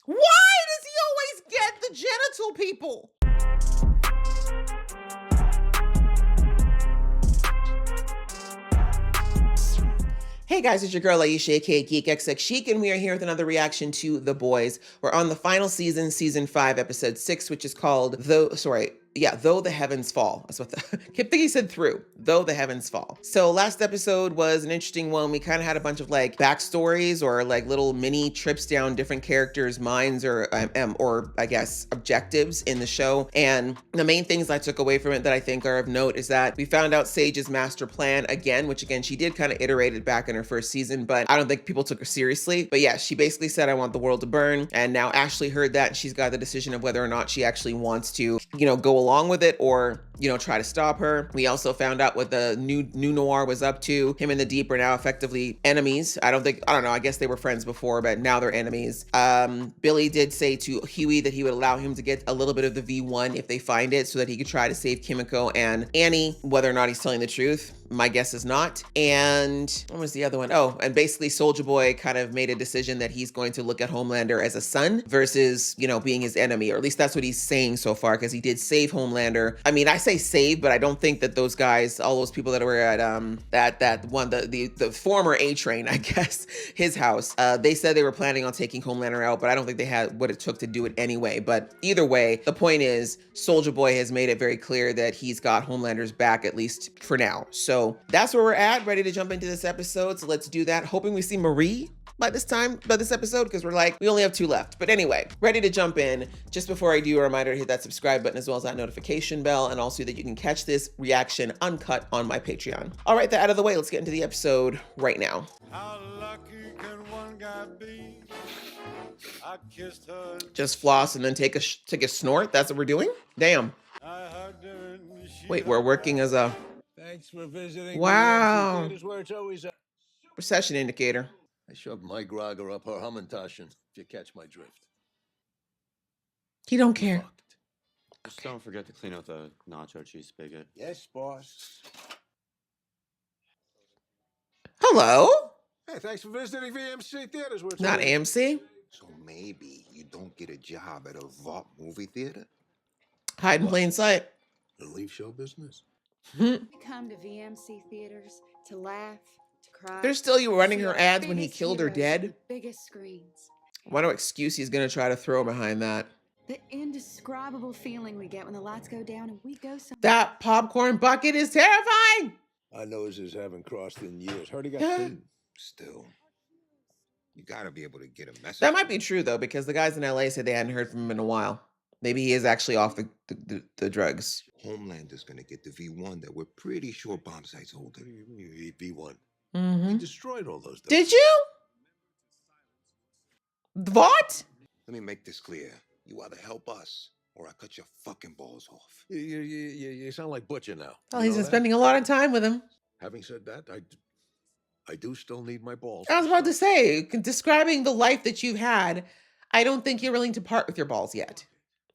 Why does he always get the genital people? Hey guys, it's your girl Aisha, aka Geek XX Chic, and we are here with another reaction to The Boys. We're on the final season, season 5, episode 6, which is called Though the Heavens Fall. That's what kept thinking he said through. Though the Heavens Fall. So last episode was an interesting one. We kind of had a bunch of like backstories or like little mini trips down different characters' minds or I guess objectives in the show. And the main things I took away from it that I think are of note is that we found out Sage's master plan again, which again, she did kind of iterate it back in her first season, but I don't think people took her seriously. But yeah, she basically said, I want the world to burn. And now Ashley heard that and she's got the decision of whether or not she actually wants to, go along with it or, try to stop her. We also found out what the new Noir was up to. Him and the Deep are now effectively enemies. I don't know. I guess they were friends before, but now they're enemies. Billy did say to Huey that he would allow him to get a little bit of the V1 if they find it so that he could try to save Kimiko and Annie. Whether or not he's telling the truth, my guess is not. And what was the other one? Oh, and basically Soulja Boy kind of made a decision that he's going to look at Homelander as a son versus, being his enemy, or at least that's what he's saying so far, because he did save Homelander. I mean, I say save, but I don't think that those guys, all those people that were at the former A-Train, I guess, his house, they said they were planning on taking Homelander out, but I don't think they had what it took to do it anyway. But either way, the point is Soulja Boy has made it very clear that he's got Homelander's back, at least for now. So that's where we're at, ready to jump into this episode. So let's do that. Hoping we see Marie by this episode, because we only have 2 left. But anyway, ready to jump in. Just before I do, a reminder to hit that subscribe button as well as that notification bell, and also that you can catch this reaction uncut on my Patreon. All right, that out of the way, let's get into the episode right now. How lucky can one guy be? I kissed her. Just floss and then take a snort. That's what we're doing? Damn. Wait, we're working as a... Thanks for visiting. Wow. Where it's always recession indicator. I shoved my grogger up her Hummintashen, if you catch my drift. He don't care. Just don't forget to clean out the nacho cheese spigot. Yes, boss. Hello? Hey, thanks for visiting VMC Theaters. Where it's Not always... AMC? So maybe you don't get a job at a Welp movie theater? Hide in plain sight. And leave show business? We come to VMC Theaters to laugh, to cry. There's still you running her ads when he killed her dead. Biggest screens. What excuse he's gonna try to throw behind that? The indescribable feeling we get when the lights go down and we go somewhere. That popcorn bucket is terrifying. Our noses haven't crossed in years. Heard he got food. Still, you gotta be able to get a message. That might be true though, because the guys in LA said they hadn't heard from him in a while. Maybe he is actually off the drugs. Homelander's gonna get the V1 that we're pretty sure bomb sites hold it. V1. Mm-hmm. We destroyed all those. Did you? What? Let me make this clear. You either help us, or I cut your fucking balls off. You sound like Butcher now. Well, he's been spending a lot of time with him. Having said that, I do still need my balls. I was about to say, describing the life that you've had, I don't think you're willing to part with your balls yet.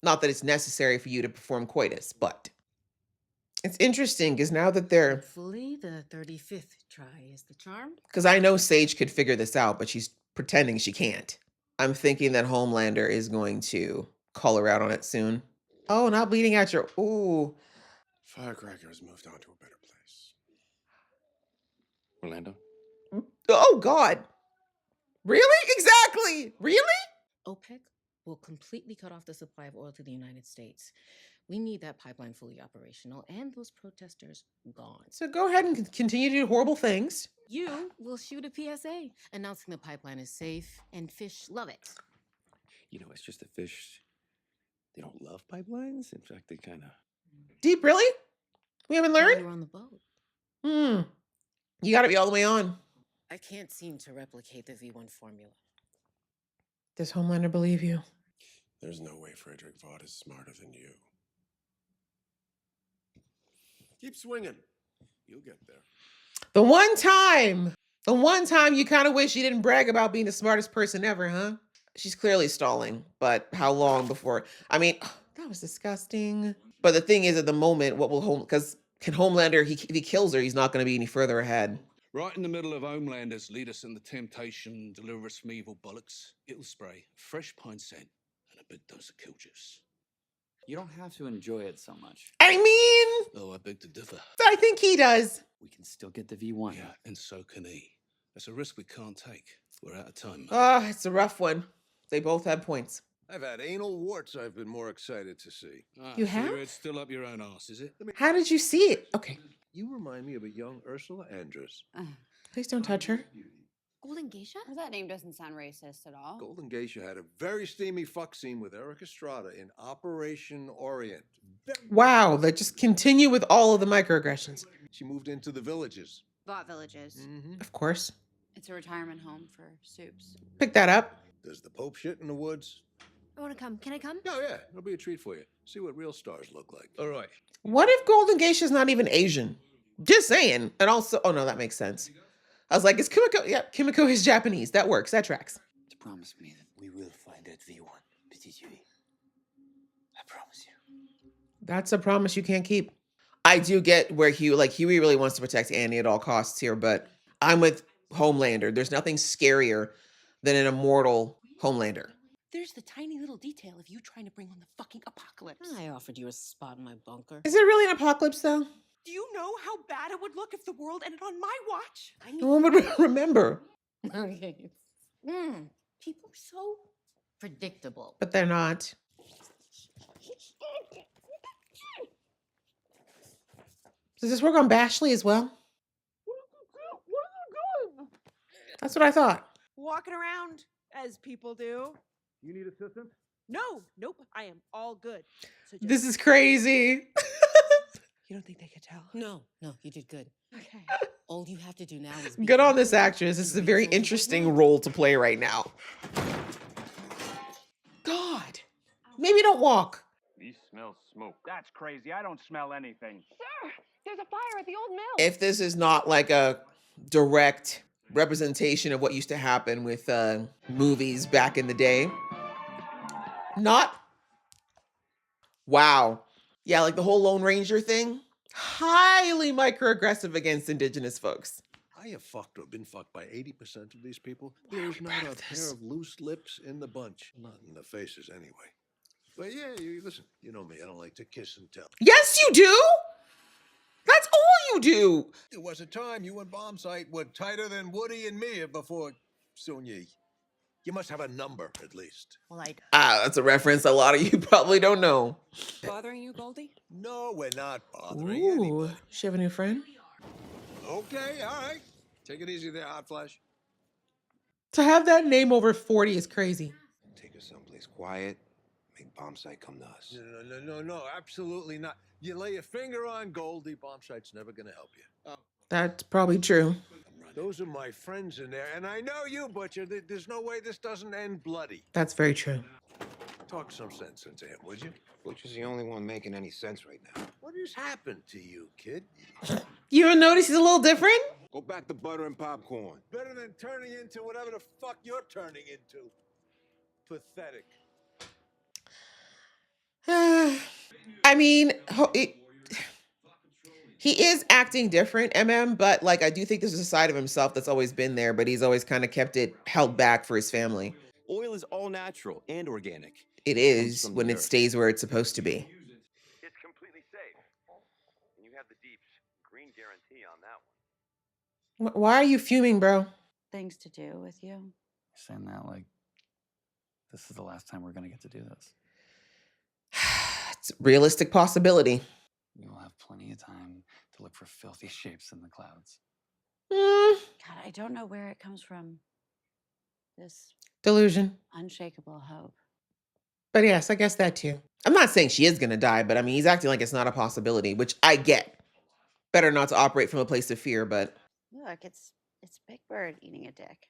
Not that it's necessary for you to perform coitus, but it's interesting because now that they're... Hopefully the 35th try is the charm. Because I know Sage could figure this out, but she's pretending she can't. I'm thinking that Homelander is going to call her out on it soon. Oh, not bleeding out your... Ooh. Firecrackers moved on to a better place. Orlando? Oh, God. Really? Exactly. Really? OPEC will completely cut off the supply of oil to the United States. We need that pipeline fully operational and those protesters gone. So go ahead and continue to do horrible things. You will shoot a PSA announcing the pipeline is safe and fish love it. It's just the fish. They don't love pipelines. In fact, they kind of... Deep, really? We haven't learned? You're on the boat. You got to be all the way on. I can't seem to replicate the V1 formula. Does Homelander believe you? There's no way Frederick Vaught is smarter than you. Keep swinging. You'll get there. The one time you kind of wish you didn't brag about being the smartest person ever, huh? She's clearly stalling, but how long before? I mean, that was disgusting. But the thing is, at the moment, what will because can Homelander, if he kills her, he's not going to be any further ahead. Right in the middle of Homelanders, lead us in the temptation, deliver us from evil bollocks. It'll spray fresh pine scent and a big dose of kill juice. You don't have to enjoy it so much. I mean, Oh, I beg to differ. I think he does. We can still get the V1. Yeah, and so can he. That's a risk we can't take. We're out of time, mate. Ah, it's a rough one. They both had points. I've had anal warts I've been more excited to see. You so have? It's still up your own arse, is it? How did you see it? Okay, You remind me of a young Ursula Andress. please don't touch her. Golden Geisha? Well, that name doesn't sound racist at all. Golden Geisha had a very steamy fuck scene with Eric Estrada in Operation Orient. Wow, they just continue with all of the microaggressions. She moved into the villages. Bought Villages. Mm-hmm. Of course. It's a retirement home for soups. Pick that up. Does the Pope shit in the woods? I want to come. Can I come? Oh, yeah. It'll be a treat for you. See what real stars look like. All right. What if Golden Geisha's not even Asian? Just saying. And also, oh no, that makes sense. I was like, is Kimiko? Yeah, Kimiko is Japanese. That works. That tracks. To promise me that we will find that V1, Petit Julie. I promise you. That's a promise you can't keep. I do get where Huey really wants to protect Annie at all costs here, but I'm with Homelander. There's nothing scarier than an immortal Homelander. There's the tiny little detail of you trying to bring on the fucking apocalypse. I offered you a spot in my bunker. Is it really an apocalypse though? Do you know how bad it would look if the world ended on my watch? I No one would remember, Okay. People are so predictable. but they're not. Does this work on Bashley as well? That's what I thought. Walking around as people do. You need assistance? Nope, I am all good. So just, This is crazy. you don't think they could tell? No, you did good. Okay. All you have to do now is be Good on careful this actress. This is a very and reach over the interesting line. role to play right now. God. Maybe don't walk. He smells smoke. That's crazy. I don't smell anything. Sir, there's a fire at the old mill. If this is not like a direct representation of what used to happen with movies back in the day. Not. Wow. Yeah, like the whole Lone Ranger thing. Highly microaggressive against Indigenous folks. I have been fucked by 80% of these people. There's not a pair of loose lips in the bunch. Not in the faces, anyway. But yeah, listen, you know me. I don't like to kiss and tell. Yes, you do. That's all you do. There was a time you and Bomb Sight were tighter than Woody and me before Soon Yi. You must have a number, at least. Well, That's a reference a lot of you probably don't know. bothering you, Goldie? No, we're not bothering Ooh, anybody. she have a new friend? Okay, all right. Take it easy there, Hot Flash. To have that name over 40 is crazy. Take us someplace quiet. Make Bomb Sight come to us. No, absolutely not. You lay a finger on Goldie, Bomb Sight's never gonna help you. That's probably true. Those are my friends in there, and I know you, Butcher. There's no way this doesn't end bloody. That's very true. Talk some sense into him, would you? Butcher's the only one making any sense right now. What has happened to you, kid? You don't notice he's a little different? Go back to butter and popcorn. Better than turning into whatever the fuck you're turning into. Pathetic. I mean, he is acting different, but like I do think there's a side of himself that's always been there, but he's always kind of kept it held back for his family. Oil is all natural and organic. It is when it stays where it's supposed to be. It's completely safe. And you have the Deep's green guarantee on that one. Why are you fuming, bro? Things to do with you. Saying that like this is the last time we're gonna get to do this. It's a realistic possibility. We will have plenty of time to look for filthy shapes in the clouds. God, I don't know where it comes from. This Delusion. unshakable hope. But yes, I guess that too. I'm not saying she is going to die, but I mean, he's acting like it's not a possibility, which I get. Better not to operate from a place of fear, but... Look, it's Big Bird eating a dick.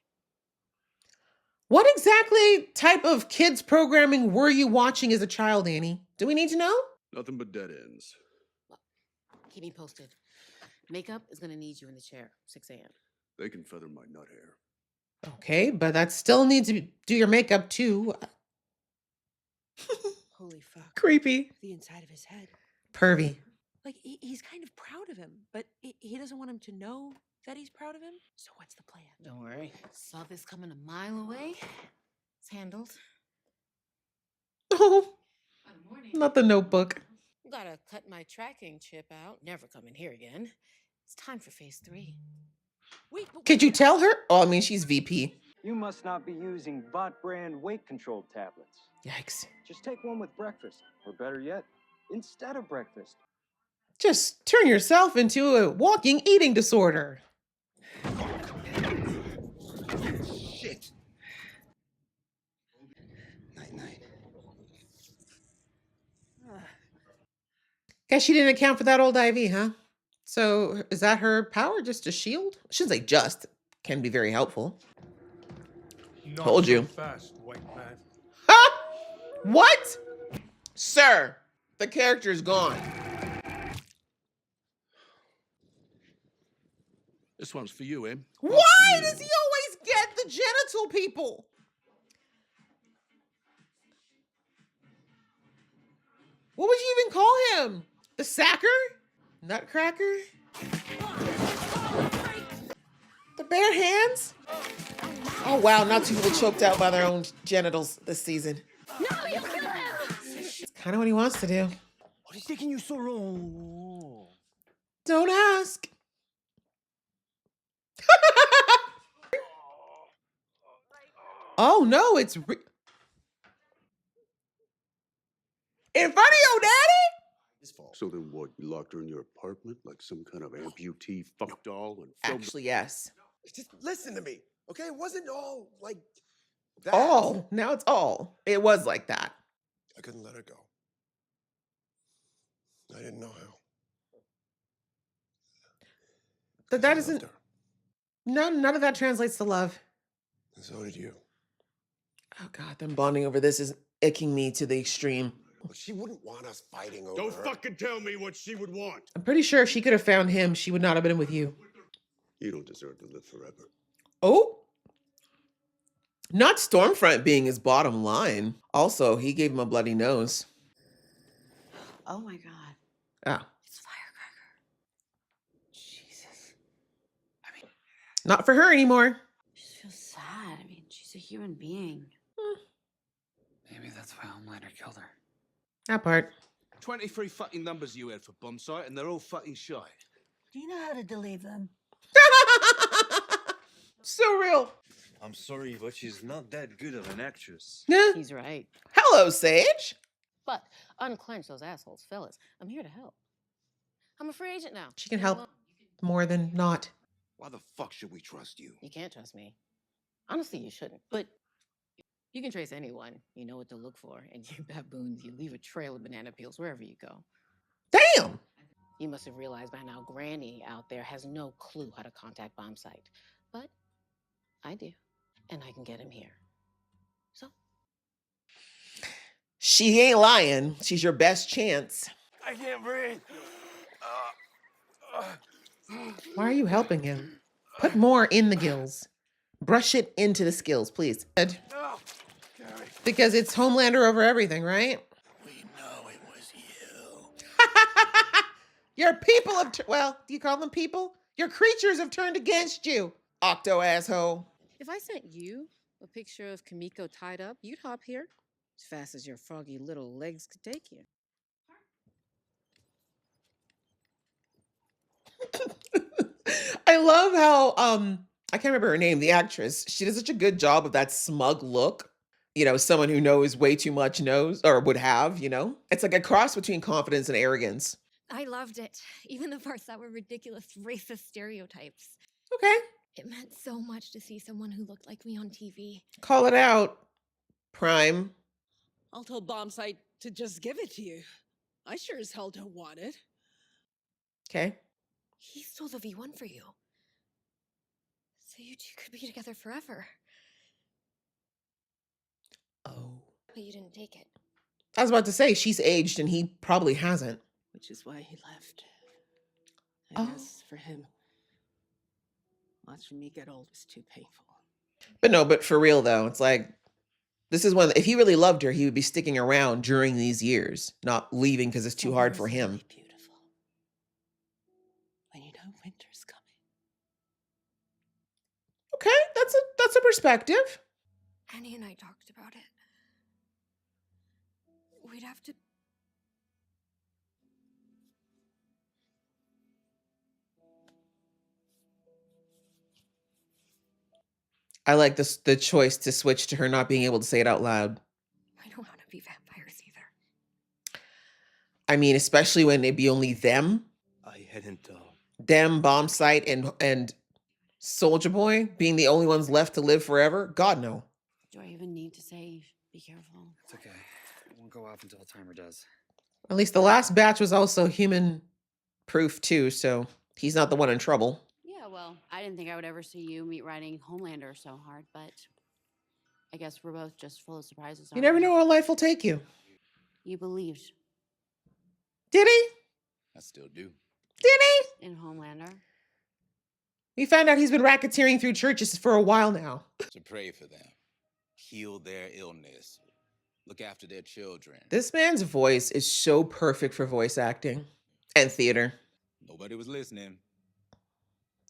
What exactly type of kids programming were you watching as a child, Annie? Do we need to know? Nothing but dead ends. Keep me posted. Makeup is gonna need you in the chair, 6 a.m. They can feather my nut hair. Okay, but that still needs to do your makeup too. Holy fuck. Creepy. The inside of his head. Pervy. Like, he's kind of proud of him, but he doesn't want him to know that he's proud of him. So what's the plan? Don't worry. Saw this coming a mile away. It's handled. Oh, not the Notebook. Gotta cut my tracking chip out. Never come in here again. It's time for phase 3. Wait, Could you tell her? Oh, I mean, she's VP. You must not be using bot brand weight control tablets. Yikes. Just take one with breakfast, or better yet, instead of breakfast. Just turn yourself into a walking eating disorder. Shit. Night-night. Guess she didn't account for that old IV, huh? So is that her power, just a shield? I shouldn't say just. Can be very helpful. Not Told so you. fast, white man. Ha! What? Sir, the character's gone. This one's for you, Em. Why does he always get the genital people? What would you even call him? The sacker? Nutcracker? The bare hands? Oh wow, now 2 people choked out by their own genitals this season. No, you kill him! It's kind of what he wants to do. What is taking you so long? Don't ask. Oh no, it's in front of your daddy? His fault. So then what? You locked her in your apartment like some kind of amputee fuck doll and Actually, yes. Just listen to me, okay? It wasn't all like that. All. Now it's all. It was like that. I couldn't let her go. I didn't know how. But that isn't. None of that translates to love. And so did you. Oh God, them bonding over this is icking me to the extreme. But she wouldn't want us fighting over Don't her. fucking tell me what she would want. I'm pretty sure if she could have found him, she would not have been with you. You don't deserve to live forever. Oh. Not Stormfront being his bottom line. Also, he gave him a bloody nose. Oh my God. Ah. It's firecracker. Jesus. I mean, Not for her anymore. I just feel sad. I mean, she's a human being. maybe that's why Homelander killed her. That part. 23 fucking numbers you had for bomb site, and they're all fucking shy. Do you know how to delete them? So real. I'm sorry, but she's not that good of an actress. Yeah. He's right. Hello, Sage. But unclench those assholes, fellas. I'm here to help. I'm a free agent now. She can help more than not. Why the fuck should we trust you? You can't trust me. Honestly, you shouldn't. But you can trace anyone. You know what to look for. And you baboons, you leave a trail of banana peels wherever you go. Damn. You must have realized by now Granny out there has no clue how to contact bomb site. But I do. And I can get him here. So? She ain't lying. She's your best chance. I can't breathe. Why are you helping him? Put more in the gills. Brush it into the skills, please. Ed. No. Gary. Because it's Homelander over everything, right? We know it was you. Your people have, well, do you call them people? Your creatures have turned against you, octo asshole. If I sent you a picture of Kamiko tied up, you'd hop here as fast as your froggy little legs could take you. I love how I can't remember her name, the actress. She does such a good job of that smug look. You know, someone who knows way too much knows or would have, you know? It's like a cross between confidence and arrogance. I loved it. Even the parts that were ridiculous, racist stereotypes. Okay. It meant so much to see someone who looked like me on TV. Call it out. Prime. I'll tell bomb site to just give it to you. I sure as hell don't want it. Okay. He stole the V1 for you. So you two could be together forever. Oh. But you didn't take it. I was about to say, she's aged and he probably hasn't. Which is why he left. Oh. I guess for him, watching me get old was too painful. But no, but for real though, it's like, this is one, if he really loved her, he would be sticking around during these years, not leaving because it's too hard for him. Beautiful. When you know winter's coming. Okay, that's a perspective. Annie and I talked about it. We'd have to. I like this the choice to switch to her not being able to say it out loud. I don't want to be vampires either. I mean, especially when it be only them. I hadn't. Them, Bomb Sight, and Soldier Boy being the only ones left to live forever. God no. Do I even need to say be careful? It's okay. It won't go off until the timer does. At least the last batch was also human proof too, so he's not the one in trouble. Yeah, well, I didn't think I would ever see you meet writing Homelander so hard, but I guess we're both just full of surprises. You never know where life will take you. You believed. Did he? I still do. Did he? In Homelander. We found out he's been racketeering through churches for a while now. To pray for them, heal their illness, look after their children. This man's voice is so perfect for voice acting and theater. Nobody was listening.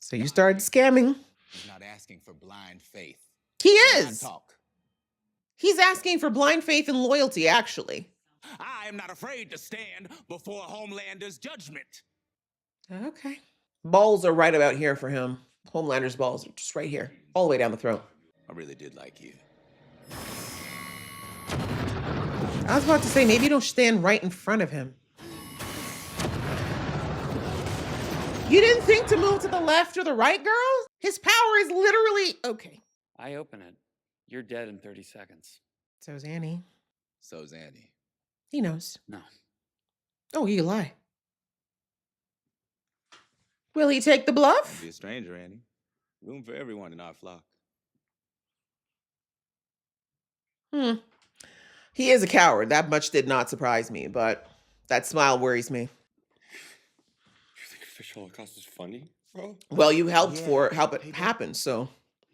So you started scamming. He's not asking for blind faith. He When I is. talk. He's asking for blind faith and loyalty, actually. I am not afraid to stand before Homelander's judgment. Okay. Balls are right about here for him. Homelander's balls are just right here, all the way down the throat. I really did like you. I was about to say, maybe don't stand right in front of him. You didn't think to move to the left or the right, girl? His power is literally... Okay. I open it. You're dead in 30 seconds. So's Annie. So's Annie. He knows. No. Oh, you lie. Will he take the bluff? Don't be a stranger, Annie. Room for everyone in our flock. He is a coward. That much did not surprise me, but that smile worries me. You think Fish Holocaust is funny, bro? Well, you helped help it happen, so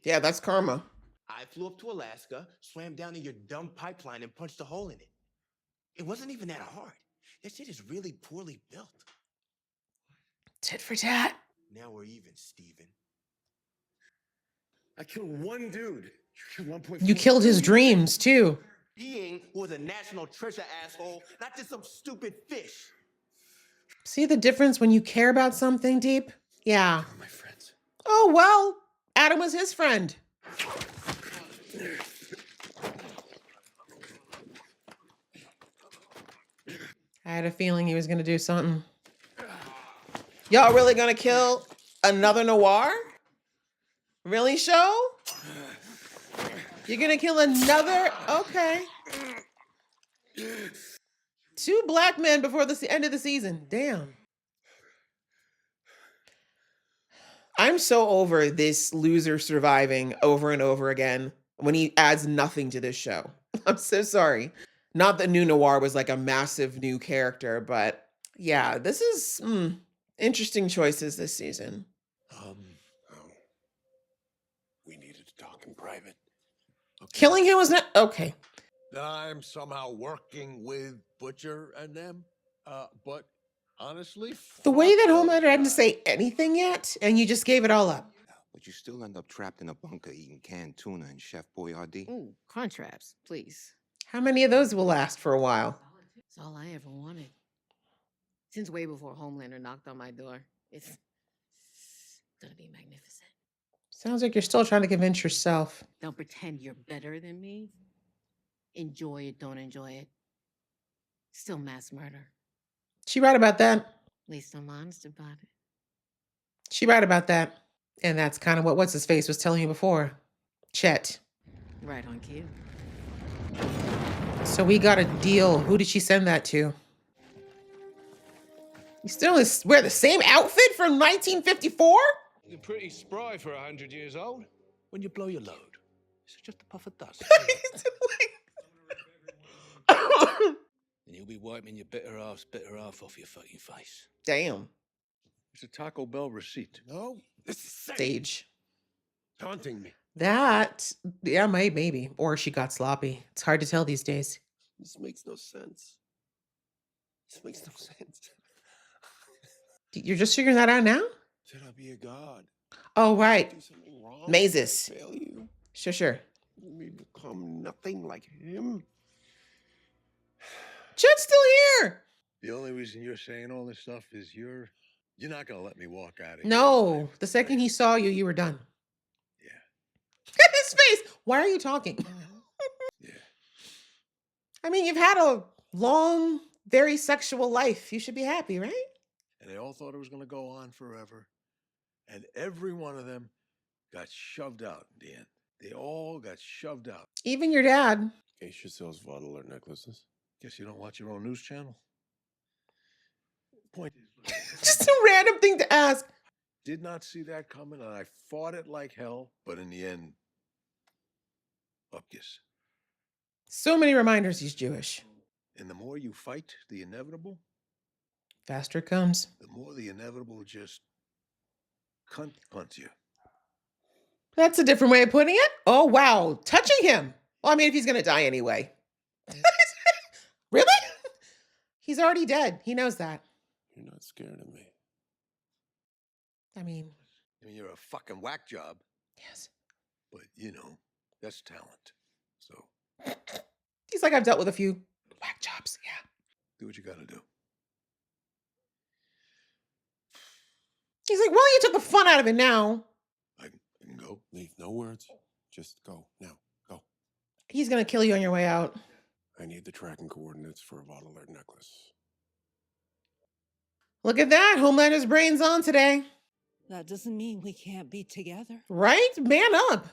yeah, that's karma. I flew up to Alaska, swam down in your dumb pipeline, and punched a hole in it. It wasn't even that hard. That shit is really poorly built. Tit for tat. Now we're even, Steven. I killed one dude. You killed 1.4. You killed his dreams, too. Being who was a national treasure, asshole, not just some stupid fish. See the difference when you care about something deep? Yeah. They're my friends. Oh, well, Adam was his friend. I had a feeling he was going to do something. Y'all really going to kill another noir? Really, show? You're going to kill another? Okay. 2 black men before the end of the season. Damn. I'm so over this loser surviving over and over again when he adds nothing to this show. I'm so sorry. Not that New Noir was like a massive new character, but yeah, this is interesting choices this season. We needed to talk in private. Killing him was not okay. I'm somehow working with Butcher and them, but honestly, The way that Homelander hadn't to say anything yet, and you just gave it all up. But you still end up trapped in a bunker eating canned tuna and Chef Boyardee. Ooh, Crunchwraps, please. How many of those will last for a while? It's all I ever wanted. Since way before Homelander knocked on my door. It's gonna be magnificent. Sounds like you're still trying to convince yourself. Don't pretend you're better than me. Enjoy it, don't enjoy it. Still mass murder. She right about that. At least I'm honest about it. She right about that. And that's kind of what What's-His-Face was telling you before. Chet. Right on cue. So we got a deal. Who did she send that to? You still wear the same outfit from 1954? You're pretty spry for 100 years old. When you blow your load, it's just a puff of dust. And you'll be wiping your bitter half off your fucking face. Damn. It's a Taco Bell receipt. No, This is Stage. taunting me. That, yeah, maybe. Or she got sloppy. It's hard to tell these days. This makes no sense. This makes no sense. You're just figuring that out now? Should I be a god? Oh, right. Do something wrong? Mazes. Fail you? Sure. Me become nothing like him? Chet's still here. The only reason you're saying all this stuff is you're not gonna let me walk out of here. No, the second he saw you, you were done. Yeah. His face. Why are you talking? Yeah. I mean, you've had a long, very sexual life. You should be happy, right? And they all thought it was gonna go on forever. And every one of them got shoved out in the end. They all got shoved out. Even your dad. Aisha sells vital alert necklaces. Guess you don't watch your own news channel? Point is, Just a random thing to ask. did not see that coming, and I fought it like hell, but in the end, upkiss. So many reminders he's Jewish. And the more you fight the inevitable, Faster it comes. the more the inevitable just cunt punts you. That's a different way of putting it. Oh, wow. Touching him. Well, I mean, if he's going to die anyway. Really? He's already dead. He knows that. You're not scared of me. I mean, you're a fucking whack job. Yes. But, that's talent. So. He's like, I've dealt with a few whack jobs. Yeah. Do what you gotta do. He's like, well, you took the fun out of it now. I can go. Leave no words. Just go now. Go. He's going to kill you on your way out. I need the tracking coordinates for a vital alert necklace. Look at that. Homelander's brain's on today. That doesn't mean we can't be together. Right? Man up.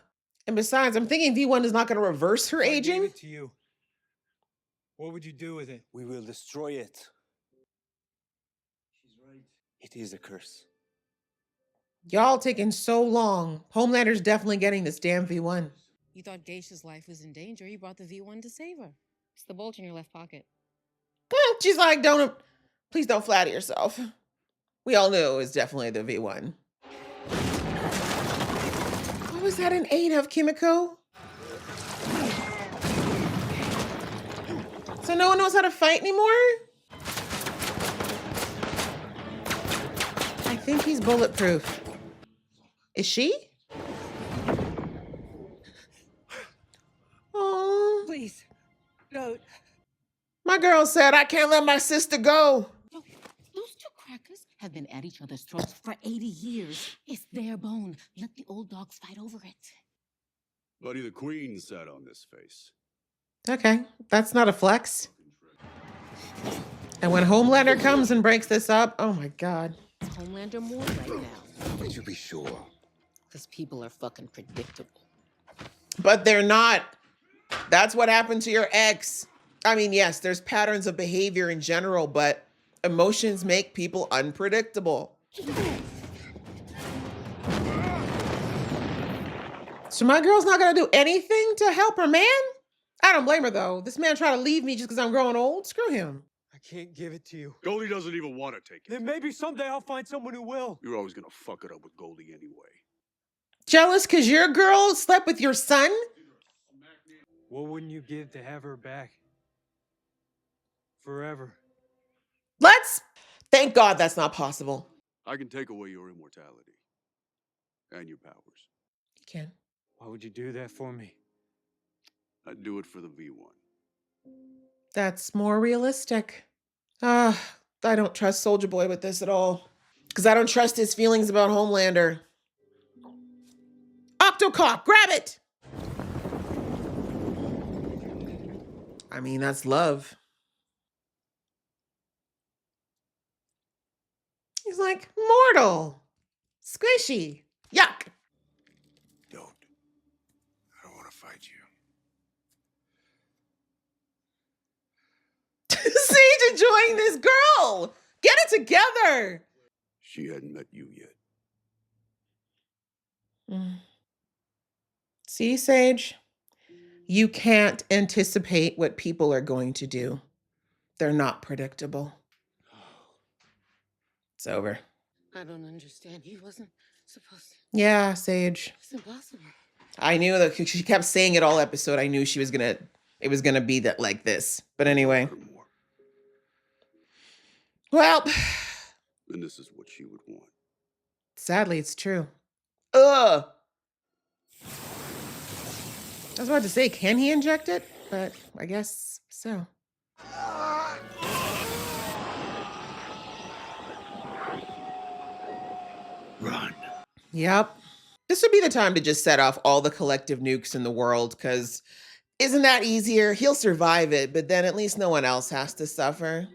And besides, I'm thinking V1 is not going to reverse her I aging. gave it to you. What would you do with it? We will destroy it. She's right. It is a curse. Y'all taking so long. Homelander's definitely getting this damn V1. You thought Geisha's life was in danger. You brought the V1 to save her. It's the bulge in your left pocket. She's like, please don't flatter yourself. We all knew it was definitely the V1. What was that an 8 of, Kimiko? So no one knows how to fight anymore? I think he's bulletproof. Is she? Oh, Please, don't. My girl said, I can't let my sister go. Those two crackers have been at each other's throats for 80 years. It's their bone. Let the old dogs fight over it. Buddy, the Queen sat on this face. Okay, that's not a flex. And when Homelander comes and breaks this up, oh my God. It's Homelander more right now. Would you be sure? Because people are fucking predictable. But they're not. That's what happened to your ex. I mean, yes, there's patterns of behavior in general, but emotions make people unpredictable. So my girl's not gonna do anything to help her man? I don't blame her though. This man tried to leave me just because I'm growing old. Screw him. I can't give it to you. Goldie doesn't even want to take it. Then maybe someday I'll find someone who will. You're always gonna fuck it up with Goldie anyway. Jealous because your girl slept with your son? What wouldn't you give to have her back? Forever. Thank God that's not possible. I can take away your immortality. And your powers. You can. Why would you do that for me? I'd do it for the V1. That's more realistic. I don't trust Soldier Boy with this at all. Because I don't trust his feelings about Homelander. Octocop, grab it! I mean, that's love. He's like, mortal. Squishy. Yuck. Don't. I don't want to fight you. Sage enjoying this girl. Get it together. She hadn't met you yet. See, Sage? You can't anticipate what people are going to do. They're not predictable. It's over. I don't understand. He wasn't supposed to. Yeah, Sage. It's impossible. I knew that she kept saying it all episode. I knew it was gonna be that like this. But anyway. Well. And this is what she would want. Sadly, it's true. Ugh. I was about to say, can he inject it? But I guess so. Run. Yep. This would be the time to just set off all the collective nukes in the world, because isn't that easier? He'll survive it, but then at least no one else has to suffer.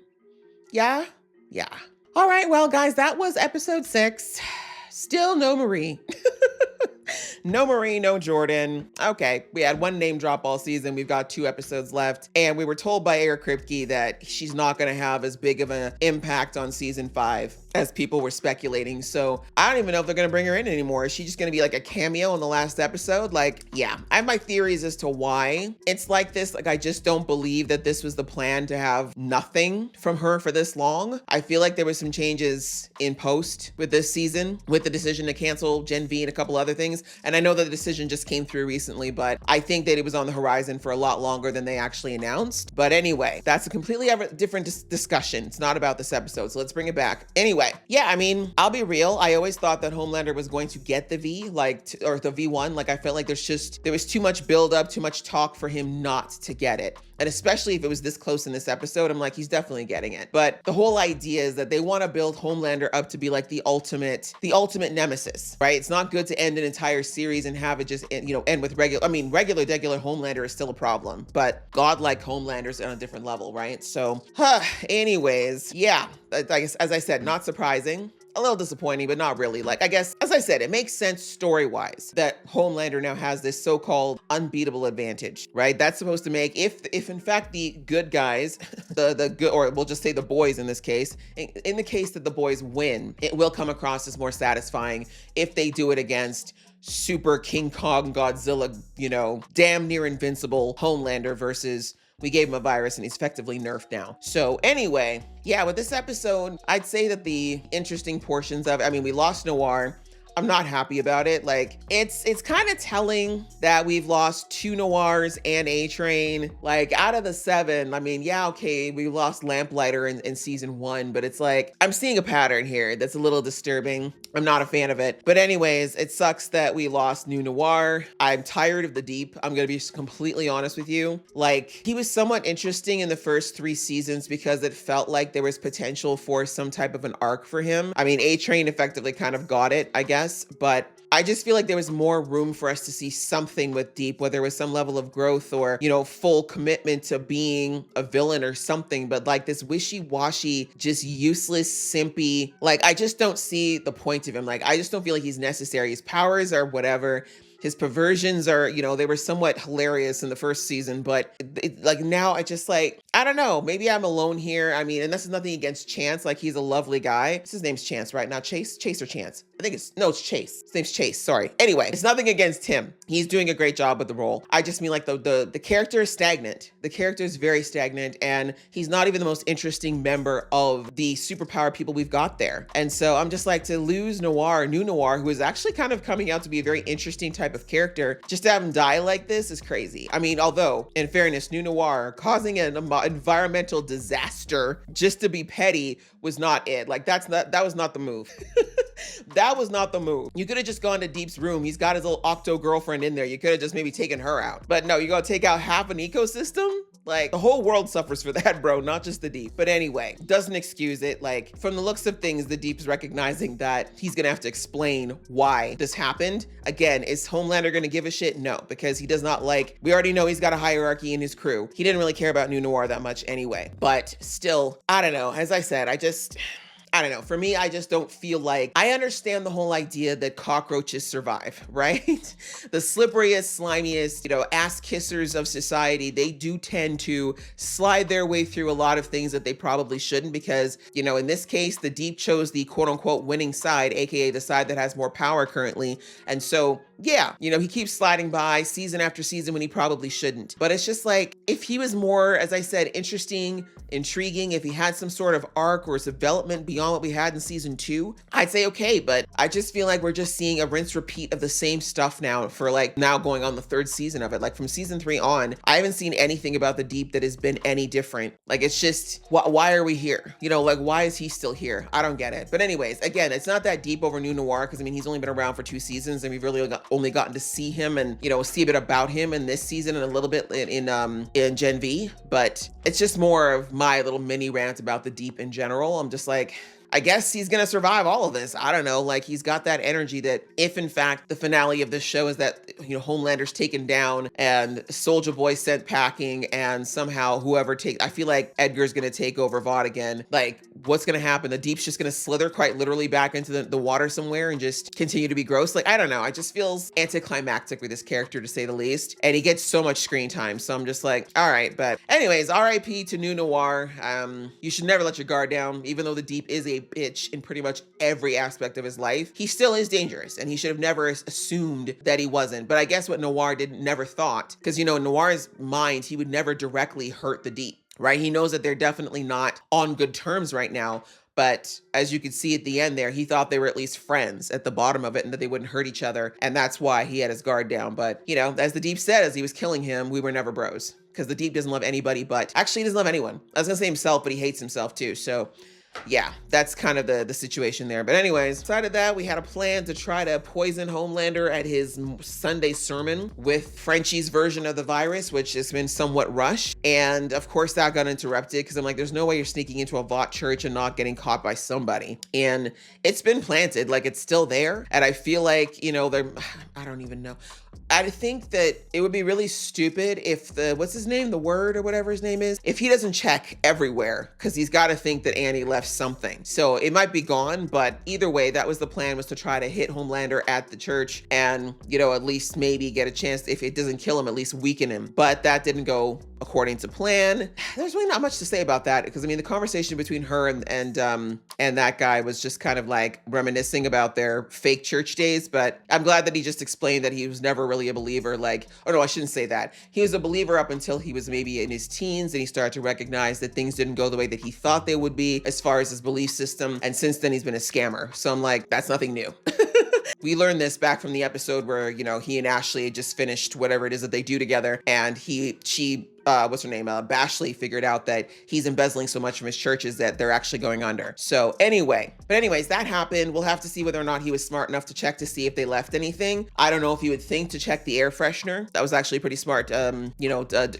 Yeah? Yeah. All right, well, guys, that was episode 6. Still no Marie. No Marie, no Jordan. Okay, we had one name drop all season. We've got 2 episodes left. And we were told by Eric Kripke that she's not going to have as big of an impact on season 5 as people were speculating. So I don't even know if they're going to bring her in anymore. Is she just going to be like a cameo in the last episode? Like, yeah, I have my theories as to why it's like this. Like, I just don't believe that this was the plan to have nothing from her for this long. I feel like there was some changes in post with this season with the decision to cancel Gen V and a couple other things. And I know that the decision just came through recently, but I think that it was on the horizon for a lot longer than they actually announced. But anyway, that's a completely different discussion. It's not about this episode, so let's bring it back. Anyway, yeah, I mean, I'll be real. I always thought that Homelander was going to get the V, or the V1. Like, I felt like there was too much build up, too much talk for him not to get it. And especially if it was this close in this episode, I'm like, he's definitely getting it. But the whole idea is that they want to build Homelander up to be like the ultimate nemesis, right? It's not good to end an entire series and have it just, end with regular Homelander is still a problem, but godlike Homelander's on a different level, right? So, anyways, yeah, I guess, as I said, not surprising. A little disappointing, but not really. Like, I guess, as I said, it makes sense story-wise that Homelander now has this so-called unbeatable advantage, right? That's supposed to make, if in fact the good guys, the good, or we'll just say the boys in this case, in the case that the boys win, it will come across as more satisfying if they do it against super King Kong Godzilla, damn near invincible Homelander versus we gave him a virus and he's effectively nerfed now. So anyway, yeah, with this episode, I'd say that the interesting portions of it, I mean, we lost Noir. I'm not happy about it. Like, it's kind of telling that we've lost 2 Noirs and A-Train. Like, out of the 7, I mean, yeah, okay, we lost Lamplighter in season 1, but it's like, I'm seeing a pattern here that's a little disturbing. I'm not a fan of it. But anyways, it sucks that we lost New Noir. I'm tired of the Deep. I'm gonna be completely honest with you. Like, he was somewhat interesting in the first 3 seasons because it felt like there was potential for some type of an arc for him. I mean, A-Train effectively kind of got it, I guess. But I just feel like there was more room for us to see something with Deep, whether it was some level of growth or, full commitment to being a villain or something. But like this wishy-washy, just useless, simpy, like, I just don't see the point of him. Like, I just don't feel like he's necessary. His powers are whatever. His perversions are, they were somewhat hilarious in the first season, but like now I just like, I don't know, maybe I'm alone here. I mean, and this is nothing against Chance. Like, he's a lovely guy. His name's Chance, right? Not Chase or Chance. I think it's Chase. His name's Chase, sorry. Anyway, it's nothing against him. He's doing a great job with the role. I just mean like the character is stagnant. The character is very stagnant and he's not even the most interesting member of the superpower people we've got there. And so I'm just like, to lose New Noir, who is actually kind of coming out to be a very interesting type of character, just to have him die like this is crazy. I mean, although in fairness, New Noir causing an environmental disaster just to be petty was not it. Like, that was not the move. That was not the move. You could have just gone to Deep's room. He's got his little Octo girlfriend in there. You could have just maybe taken her out. But no, you gotta take out half an ecosystem? Like, the whole world suffers for that, bro, not just the Deep. But anyway, doesn't excuse it. Like, from the looks of things, the Deep's recognizing that he's gonna have to explain why this happened. Again, is Homelander gonna give a shit? No, because he does not like, we already know he's got a hierarchy in his crew. He didn't really care about New Noir that much anyway. But still, I don't know. As I said, I don't know. For me, I just don't feel like, I understand the whole idea that cockroaches survive, right? The slipperiest, slimiest, ass kissers of society, they do tend to slide their way through a lot of things that they probably shouldn't because, in this case, the Deep chose the quote unquote winning side, AKA the side that has more power currently. And so yeah, he keeps sliding by season after season when he probably shouldn't. But it's just like, if he was more, as I said, interesting, intriguing, if he had some sort of arc or development beyond what we had in season 2, I'd say okay. But I just feel like we're just seeing a rinse repeat of the same stuff now for like now going on the 3rd season of it. Like from season 3 on, I haven't seen anything about the Deep that has been any different. Like it's just, why are we here? Like why is he still here? I don't get it. But anyways, again, it's not that deep over New Noir because I mean, he's only been around for 2 seasons and we've really only gotten to see him and, see a bit about him in this season and a little bit in Gen V. But it's just more of my little mini rant about the Deep in general. I'm just like, I guess he's going to survive all of this. I don't know. Like he's got that energy that if in fact the finale of this show is that, Homelander's taken down and Soulja Boy sent packing and somehow whoever I feel like Edgar's going to take over Vought again. Like what's going to happen? The Deep's just going to slither quite literally back into the water somewhere and just continue to be gross. Like, I don't know. It just feels anticlimactic with this character to say the least. And he gets so much screen time. So I'm just like, all right. But anyways, RIP to New Noir. You should never let your guard down, even though the Deep is a bitch in pretty much every aspect of his life. He still is dangerous and he should have never assumed that he wasn't. But I guess what Noir never thought, because in Noir's mind, he would never directly hurt the Deep, right? He knows that they're definitely not on good terms right now. But as you can see at the end there, he thought they were at least friends at the bottom of it and that they wouldn't hurt each other. And that's why he had his guard down. But, as the Deep said, as he was killing him, we were never bros. Because the Deep doesn't love anybody actually he doesn't love anyone. I was going to say himself, but he hates himself too. So yeah, that's kind of the situation there. But anyways, aside of that, we had a plan to try to poison Homelander at his Sunday sermon with Frenchie's version of the virus, which has been somewhat rushed. And of course that got interrupted because I'm like, there's no way you're sneaking into a Vought church and not getting caught by somebody. And it's been planted, like it's still there. And I feel like, I don't even know. I think that it would be really stupid if what's his name? The Word or whatever his name is, if he doesn't check everywhere, because he's got to think that Annie left something. So it might be gone, but either way, that was the plan, was to try to hit Homelander at the church and, at least maybe get a chance, if it doesn't kill him, at least weaken him. But that didn't go according to plan. There's really not much to say about that, because I mean, the conversation between her and that guy was just kind of like reminiscing about their fake church days. But I'm glad that he just explained that he was never really a believer. I shouldn't say that. He was a believer up until he was maybe in his teens and he started to recognize that things didn't go the way that he thought they would be as far as his belief system. And since then he's been a scammer. So I'm like, that's nothing new. We learned this back from the episode where, he and Ashley had just finished whatever it is that they do together. And she what's her name? Bashley figured out that he's embezzling so much from his churches that they're actually going under. So anyways, that happened. We'll have to see whether or not he was smart enough to check to see if they left anything. I don't know if you would think to check the air freshener. That was actually pretty smart,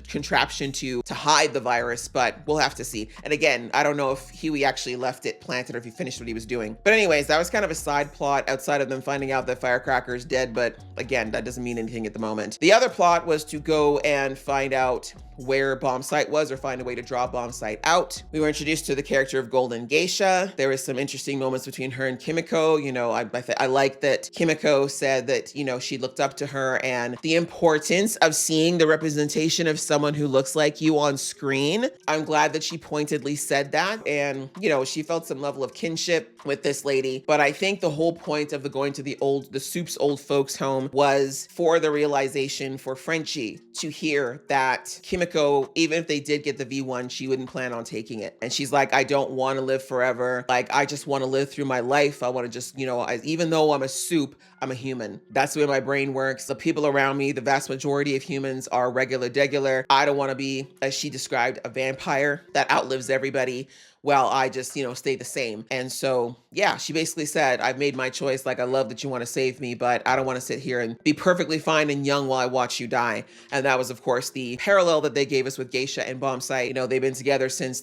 contraption to hide the virus, but we'll have to see. And again, I don't know if Huey actually left it planted or if he finished what he was doing. But anyways, that was kind of a side plot outside of them finding out that Firecracker is dead. But again, that doesn't mean anything at the moment. The other plot was to go and find out where Bomb Sight was, or find a way to draw Bomb Sight out. We were introduced to the character of Golden Geisha. There was some interesting moments between her and Kimiko. I like that Kimiko said that, she looked up to her, and the importance of seeing the representation of someone who looks like you on screen. I'm glad that she pointedly said that. And, she felt some level of kinship with this lady. But I think the whole point of going to the Soup's old folks home was for the realization for Frenchie to hear that Kimiko, even if they did get the V1, she wouldn't plan on taking it. And she's like, I don't want to live forever. Like, I just want to live through my life. I want to just, even though I'm a Soup, I'm a human. That's the way my brain works. The people around me, the vast majority of humans are regular. I don't want to be, as she described, a vampire that outlives everybody. Well, I just, stay the same. And so, yeah, she basically said, I've made my choice. Like, I love that you want to save me, but I don't want to sit here and be perfectly fine and young while I watch you die. And that was, of course, the parallel that they gave us with Geisha and Bomb Sight. They've been together since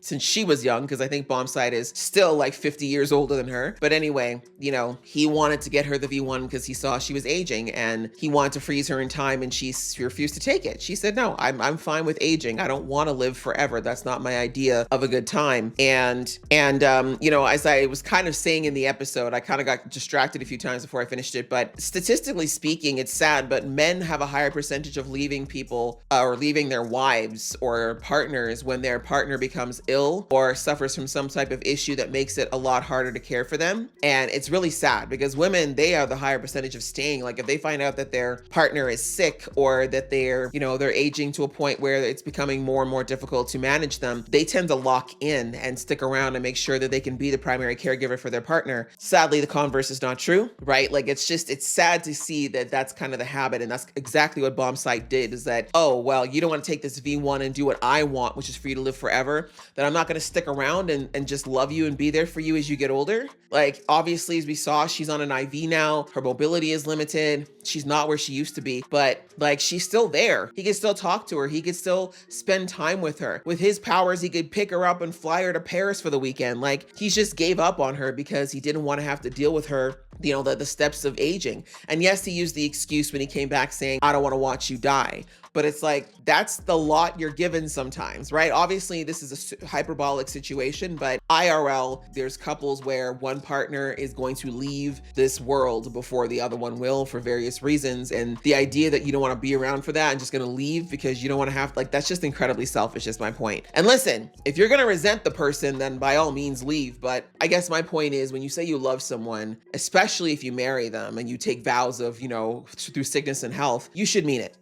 since she was young, because I think Bomb Sight is still like 50 years older than her. But anyway, he wanted to get her the V1 because he saw she was aging and he wanted to freeze her in time, and she refused to take it. She said, no, I'm fine with aging. I don't want to live forever. That's not my idea of a good time. time. And you know, as I was kind of saying in the episode, I kind of got distracted a few times before I finished it, but statistically speaking, it's sad, but men have a higher percentage of leaving people or leaving their wives or partners when their partner becomes ill or suffers from some type of issue that makes it a lot harder to care for them. And it's really sad because women, they are the higher percentage of staying. Like if they find out that their partner is sick or that they're, you know, they're aging to a point where it's becoming more and more difficult to manage them, they tend to lock in and stick around and make sure that they can be the primary caregiver for their partner. Sadly, the converse is not true, right? Like it's sad to see that that's kind of the habit. And that's exactly what Bombsight did, is that, oh, well, you don't want to take this V1 and do what I want, which is for you to live forever, then I'm not going to stick around and just love you and be there for you as you get older. Like obviously, as we saw, she's on an IV now. Her mobility is limited. She's not where she used to be, but like she's still there. He can still talk to her. He could still spend time with her. With his powers, he could pick her up and fly her to Paris for the weekend. Like he just gave up on her because he didn't want to have to deal with her, you know, the steps of aging. And yes, he used the excuse when he came back saying, I don't want to watch you die. But it's like, that's the lot you're given sometimes, right? Obviously, this is a hyperbolic situation, but IRL, there's couples where one partner is going to leave this world before the other one will for various reasons. And the idea that you don't want to be around for that and just going to leave because you don't want to have, like, that's just incredibly selfish is my point. And listen, if you're going to resent the person, then by all means leave. But I guess my point is, when you say you love someone, especially if you marry them and you take vows of, you know, through sickness and health, you should mean it.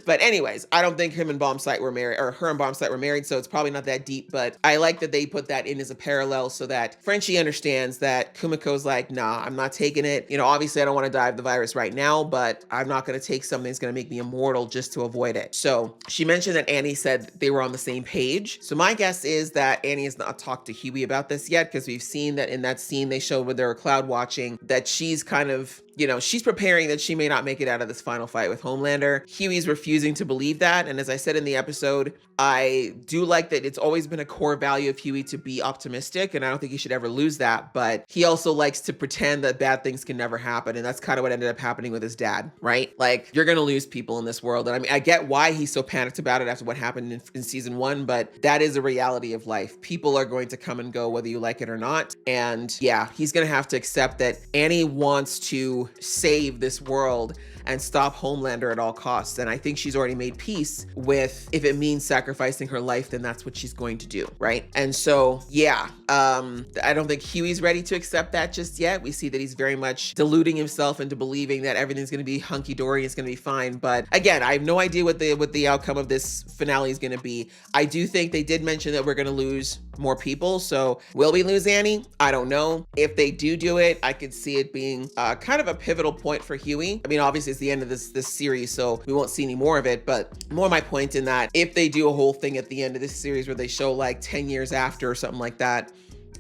But anyways, I don't think him and Bombsight were married, or her and Bombsight were married, so it's probably not that deep, but I like that they put that in as a parallel so that Frenchie understands that Kumiko's like, nah, I'm not taking it. You know, obviously I don't want to die of the virus right now, but I'm not going to take something that's going to make me immortal just to avoid it. So she mentioned that Annie said they were on the same page. So my guess is that Annie has not talked to Huey about this yet, because we've seen that in that scene they showed when they were cloud watching, that she's kind of, you know, she's preparing that she may not make it out of this final fight with Homelander. Huey's refusing to believe that. And as I said in the episode, I do like that it's always been a core value of Huey to be optimistic, and I don't think he should ever lose that. But he also likes to pretend that bad things can never happen. And that's kind of what ended up happening with his dad, right? Like, you're going to lose people in this world. And I mean, I get why he's so panicked about it after what happened in season 1, but that is a reality of life. People are going to come and go whether you like it or not. And yeah, he's going to have to accept that Annie wants to save this world and stop Homelander at all costs. And I think she's already made peace with, if it means sacrificing her life, then that's what she's going to do, right? And so, yeah, I don't think Huey's ready to accept that just yet. We see that he's very much deluding himself into believing that everything's going to be hunky-dory, it's going to be fine. But again, I have no idea what the outcome of this finale is going to be. I do think they did mention that we're going to lose more people. So will we lose Annie? I don't know. If they do it, I could see it being kind of a pivotal point for Huey. I mean, obviously it's the end of this series, so we won't see any more of it, but more my point in that if they do a whole thing at the end of this series where they show like 10 years after or something like that,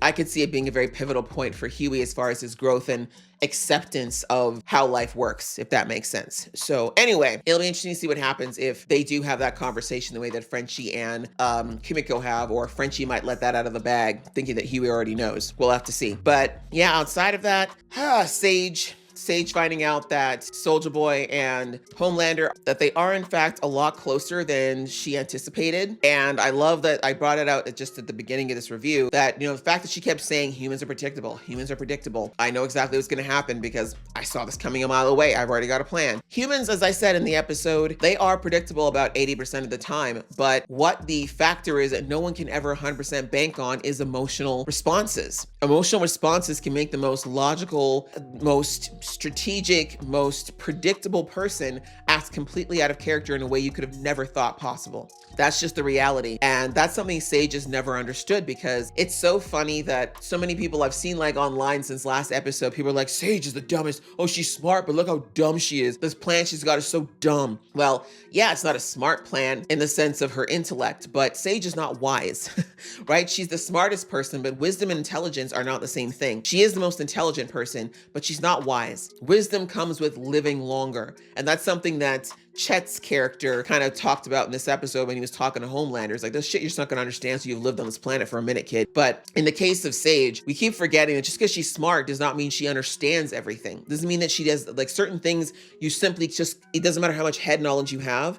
I could see it being a very pivotal point for Huey as far as his growth and acceptance of how life works, if that makes sense. So anyway, it'll be interesting to see what happens if they do have that conversation the way that Frenchie and Kimiko have, or Frenchie might let that out of the bag thinking that Huey already knows. We'll have to see. But yeah, outside of that, Sage finding out that Soulja Boy and Homelander, that they are in fact a lot closer than she anticipated. And I love that I brought it out just at the beginning of this review, that, you know, the fact that she kept saying humans are predictable. I know exactly what's going to happen because I saw this coming a mile away. I've already got a plan. Humans, as I said in the episode, they are predictable about 80% of the time. But what the factor is that no one can ever 100% bank on is emotional responses. Emotional responses can make the most logical, most strategic, most predictable person act completely out of character in a way you could have never thought possible. That's just the reality. And that's something Sage has never understood, because it's so funny that so many people I've seen like online since last episode, people are like, Sage is the dumbest. Oh, she's smart, but look how dumb she is. This plan she's got is so dumb. Well, yeah, it's not a smart plan in the sense of her intellect, but Sage is not wise, right? She's the smartest person, but wisdom and intelligence are not the same thing. She is the most intelligent person, but she's not wise. Wisdom comes with living longer. And that's something that Chet's character kind of talked about in this episode when he was talking to Homelander. It's like, this shit you're just not gonna understand, so you've lived on this planet for a minute, kid. But in the case of Sage, we keep forgetting that just because she's smart does not mean she understands everything. Doesn't mean that she does, like, certain things you simply just, it doesn't matter how much head knowledge you have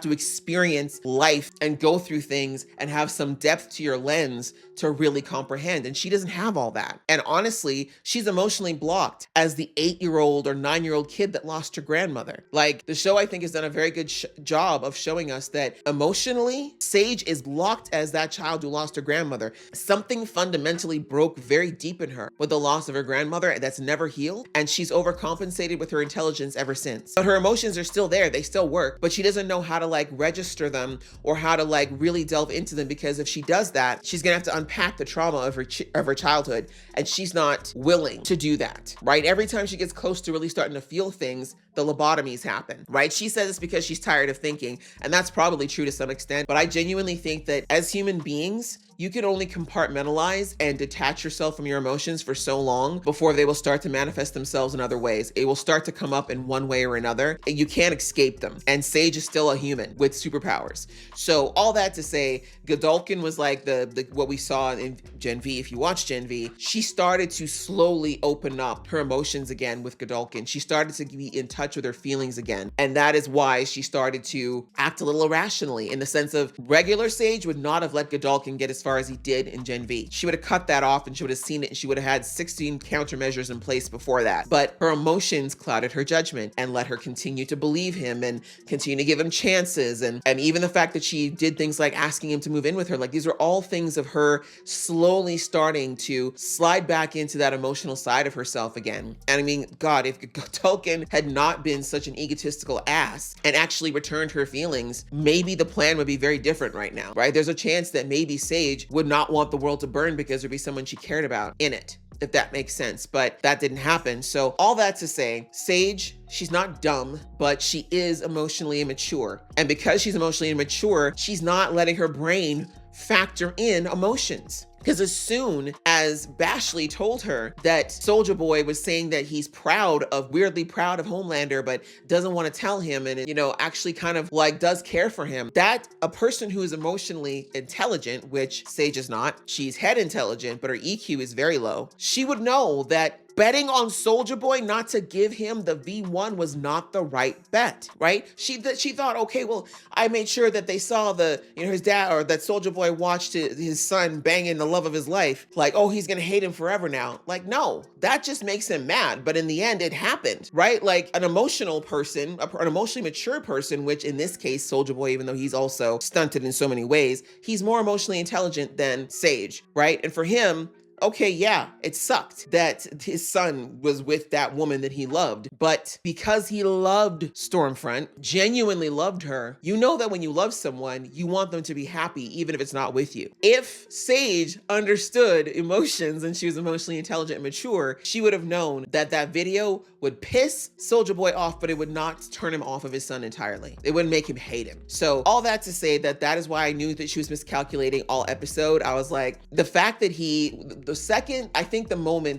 to experience life and go through things and have some depth to your lens to really comprehend. And she doesn't have all that. And honestly, she's emotionally blocked as the 8-year-old or 9-year-old kid that lost her grandmother. Like, the show, I think, has done a very good job of showing us that emotionally, Sage is blocked as that child who lost her grandmother. Something fundamentally broke very deep in her with the loss of her grandmother that's never healed. And she's overcompensated with her intelligence ever since. But her emotions are still there. They still work, but she doesn't know how to like register them or how to like really delve into them, because if she does that, she's gonna have to unpack the trauma of her childhood, and she's not willing to do that, right? Every time she gets close to really starting to feel things, the lobotomies happen, right? She says it's because she's tired of thinking, and that's probably true to some extent, but I genuinely think that as human beings, you can only compartmentalize and detach yourself from your emotions for so long before they will start to manifest themselves in other ways. It will start to come up in one way or another, and you can't escape them. And Sage is still a human with superpowers. So all that to say, Godolkin was like the what we saw in Gen V. If you watch Gen V, she started to slowly open up her emotions again with Godolkin. She started to be in touch with her feelings again. And that is why she started to act a little irrationally, in the sense of regular Sage would not have let Godolkin get as far as he did in Gen V. She would have cut that off, and she would have seen it, and she would have had 16 countermeasures in place before that. But her emotions clouded her judgment and let her continue to believe him and continue to give him chances. And even the fact that she did things like asking him to move in with her, like these are all things of her slowly starting to slide back into that emotional side of herself again. And I mean, God, if Godolkin had not been such an egotistical ass and actually returned her feelings, maybe the plan would be very different right now, right? There's a chance that maybe Sage would not want the world to burn because there'd be someone she cared about in it, if that makes sense. But that didn't happen. So all that to say, Sage, she's not dumb, but she is emotionally immature. And because she's emotionally immature, she's not letting her brain factor in emotions. Because as soon as Bashley told her that Soulja Boy was saying that he's weirdly proud of Homelander, but doesn't want to tell him, and, you know, actually kind of like does care for him, that a person who is emotionally intelligent, which Sage is not, she's head intelligent, but her EQ is very low, she would know that betting on Soulja Boy not to give him the V1 was not the right bet, right? She thought, okay, well, I made sure that they saw his dad, or that Soulja Boy watched his son banging the love of his life. Like, oh, he's gonna hate him forever now. Like, no, that just makes him mad. But in the end, it happened, right? Like an emotional person, an emotionally mature person, which in this case, Soulja Boy, even though he's also stunted in so many ways, he's more emotionally intelligent than Sage, right? And for him, okay, yeah, it sucked that his son was with that woman that he loved, but because he loved Stormfront, genuinely loved her, you know that when you love someone, you want them to be happy, even if it's not with you. If Sage understood emotions and she was emotionally intelligent and mature, she would have known that that video would piss Soulja Boy off, but it would not turn him off of his son entirely. It wouldn't make him hate him. So all that to say that is why I knew that she was miscalculating all episode. I was like, the fact that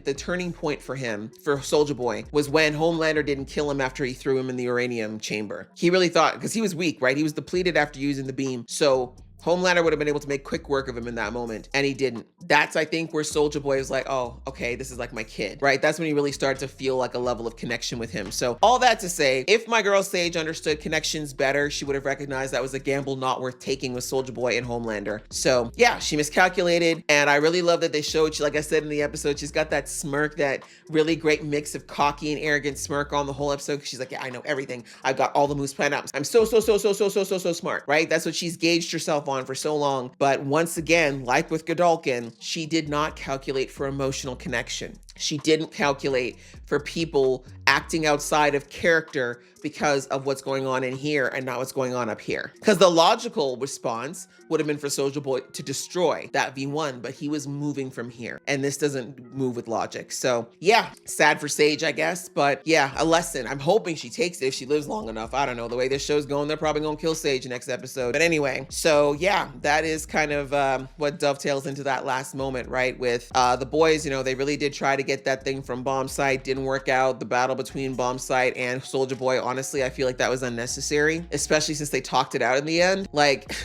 the turning point for him, for Soulja Boy, was when Homelander didn't kill him after he threw him in the uranium chamber. He really thought, because he was weak, right? He was depleted after using the beam. So Homelander would have been able to make quick work of him in that moment, and he didn't. That's, I think, where Soulja Boy is like, oh, okay, this is like my kid, right? That's when he really started to feel like a level of connection with him. So all that to say, if my girl Sage understood connections better, she would have recognized that was a gamble not worth taking with Soulja Boy and Homelander. So yeah, she miscalculated, and I really love that they showed, like I said in the episode, she's got that smirk, that really great mix of cocky and arrogant smirk on the whole episode. She's like, yeah, I know everything. I've got all the moves planned out. I'm so smart, right? That's what she's gauged herself on for so long. But once again, like with Godolkin, she did not calculate for emotional connection. She didn't calculate for people acting outside of character because of what's going on in here and not what's going on up here. Because the logical response would have been for Soulja Boy to destroy that V1, but he was moving from here, and this doesn't move with logic. So yeah, sad for Sage, I guess, but yeah, a lesson. I'm hoping she takes it if she lives long enough. I don't know, the way this show's going, they're probably gonna kill Sage next episode. But anyway, so yeah, that is kind of what dovetails into that last moment, right? With the boys, you know, they really did try to get that thing from bomb site, didn't work out. The battle between Bombsight and Soldier Boy, honestly, I feel like that was unnecessary, especially since they talked it out in the end. Like,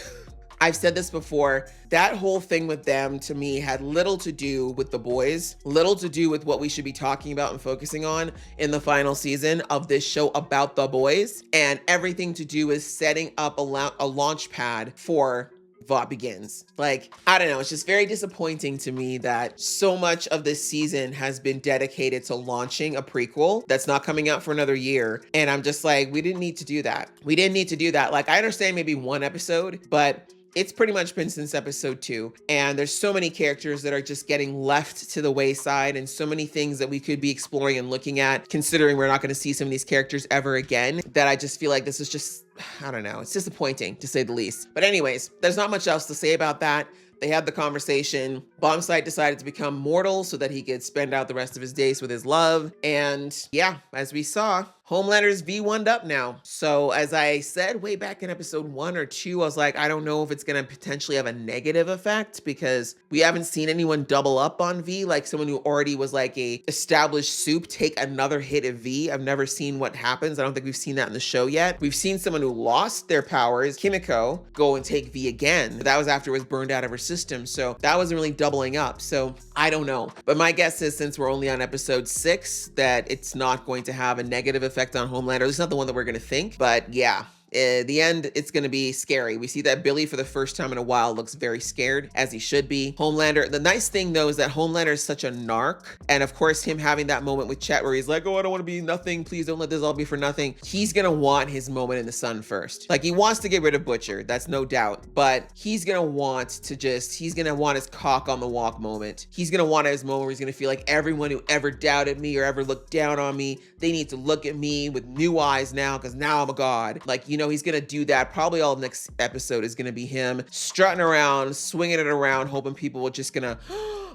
I've said this before, that whole thing with them to me had little to do with the boys, little to do with what we should be talking about and focusing on in the final season of this show about the boys, and everything to do with setting up a launch pad for Vought Begins. Like, I don't know, it's just very disappointing to me that so much of this season has been dedicated to launching a prequel that's not coming out for another year. And I'm just like, we didn't need to do that. We didn't need to do that. Like, I understand maybe one episode, but it's pretty much been since episode 2. And there's so many characters that are just getting left to the wayside, and so many things that we could be exploring and looking at, considering we're not going to see some of these characters ever again, that I just feel like this is just, I don't know, it's disappointing to say the least. But anyways, there's not much else to say about that. They had the conversation. Bombsight decided to become mortal so that he could spend out the rest of his days with his love. And yeah, as we saw, Homelander's V1'd up now. So as I said way back in episode 1 or 2, I was like, I don't know if it's going to potentially have a negative effect, because we haven't seen anyone double up on V, like someone who already was like a established soup take another hit of V. I've never seen what happens. I don't think we've seen that in the show yet. We've seen someone who lost their powers, Kimiko, go and take V again. That was after it was burned out of her system. So that wasn't really doubling up. So I don't know. But my guess is, since we're only on episode 6, that it's not going to have a negative effect on Homelander. At least not the one that we're going to think. But yeah. The end, it's going to be scary. We see that Billy, for the first time in a while, looks very scared, as he should be. Homelander, the nice thing though is that Homelander is such a narc, and of course him having that moment with Chet where he's like, oh, I don't want to be nothing, please don't let this all be for nothing. He's going to want his moment in the sun first. Like, he wants to get rid of Butcher, that's no doubt, but he's going to want to he's going to want his cock on the walk moment. He's going to want his moment where he's going to feel like everyone who ever doubted me or ever looked down on me, they need to look at me with new eyes now, because now I'm a god. Like, you know, he's gonna do that. Probably all next episode is gonna be him strutting around, swinging it around, hoping people will just gonna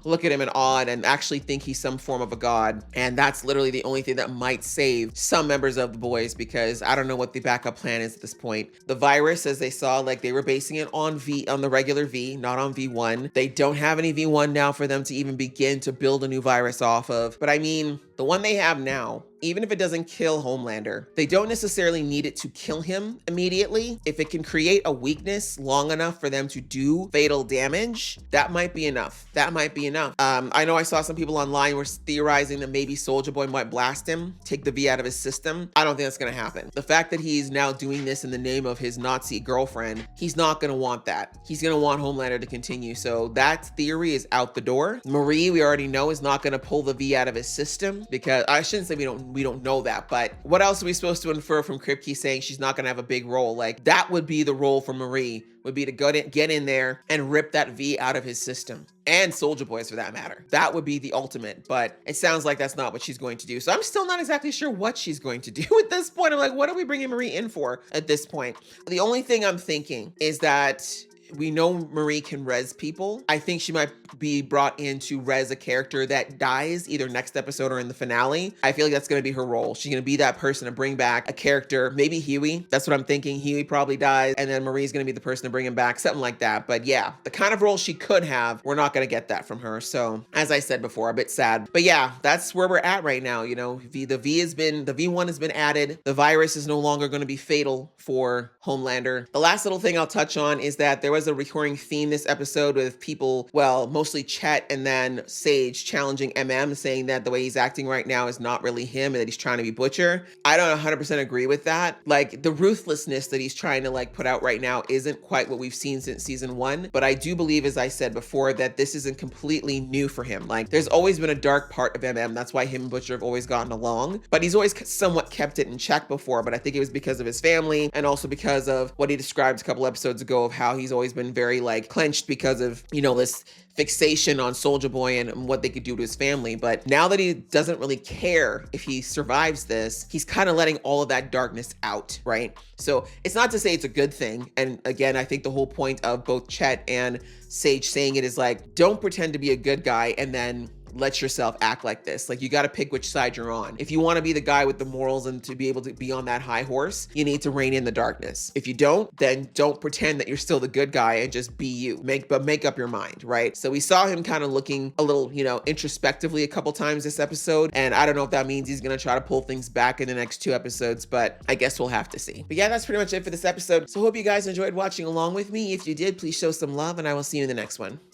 look at him in awe and actually think he's some form of a god. And that's literally the only thing that might save some members of the boys, because I don't know what the backup plan is at this point. The virus, as they saw, like, they were basing it on the regular V, not on V1. They don't have any V1 now for them to even begin to build a new virus off of. But I mean, the one they have now, even if it doesn't kill Homelander, they don't necessarily need it to kill him immediately. If it can create a weakness long enough for them to do fatal damage, that might be enough. That might be enough. I know I saw some people online were theorizing that maybe Soulja Boy might blast him, take the V out of his system. I don't think that's gonna happen. The fact that he's now doing this in the name of his Nazi girlfriend, he's not gonna want that. He's gonna want Homelander to continue. So that theory is out the door. Marie, we already know, is not gonna pull the V out of his system, because I shouldn't say we don't know that, but what else are we supposed to infer from Kripke saying she's not gonna have a big role? Like, that would be the role for Marie, would be to get in there and rip that V out of his system. And Soulja Boys, for that matter. That would be the ultimate, but it sounds like that's not what she's going to do. So I'm still not exactly sure what she's going to do at this point. I'm like, what are we bringing Marie in for at this point? The only thing I'm thinking is that we know Marie can res people. I think she might be brought in to res a character that dies either next episode or in the finale. I feel like that's going to be her role. She's going to be that person to bring back a character, maybe Huey. That's what I'm thinking. Huey probably dies, and then Marie's going to be the person to bring him back, something like that. But yeah, the kind of role she could have, we're not going to get that from her. So as I said before, a bit sad. But yeah, that's where we're at right now. You know, the V1 has been added. The virus is no longer going to be fatal for Homelander. The last little thing I'll touch on is that there was a recurring theme this episode with people, well, mostly Chet and then Sage challenging MM, saying that the way he's acting right now is not really him and that he's trying to be Butcher. I don't 100% agree with that. Like, the ruthlessness that he's trying to like put out right now isn't quite what we've seen since season 1, but I do believe, as I said before, that this isn't completely new for him. Like, there's always been a dark part of MM. That's why him and Butcher have always gotten along, but he's always somewhat kept it in check before. But I think it was because of his family, and also because of what he described a couple episodes ago of how he's always been very like clenched because of, you know, this fixation on Soulja Boy and what they could do to his family. But now that he doesn't really care if he survives this, he's kind of letting all of that darkness out, right? So it's not to say it's a good thing. And again, I think the whole point of both Chet and Sage saying it is like, don't pretend to be a good guy and then let yourself act like this. Like, you got to pick which side you're on. If you want to be the guy with the morals and to be able to be on that high horse, you need to rein in the darkness. If you don't, then don't pretend that you're still the good guy and just be you. Make up your mind, right? So we saw him kind of looking a little, you know, introspectively a couple times this episode, and I don't know if that means he's gonna try to pull things back in the next 2 episodes, but I guess we'll have to see. But yeah, that's pretty much it for this episode. So hope you guys enjoyed watching along with me. If you did, please show some love, and I will see you in the next one.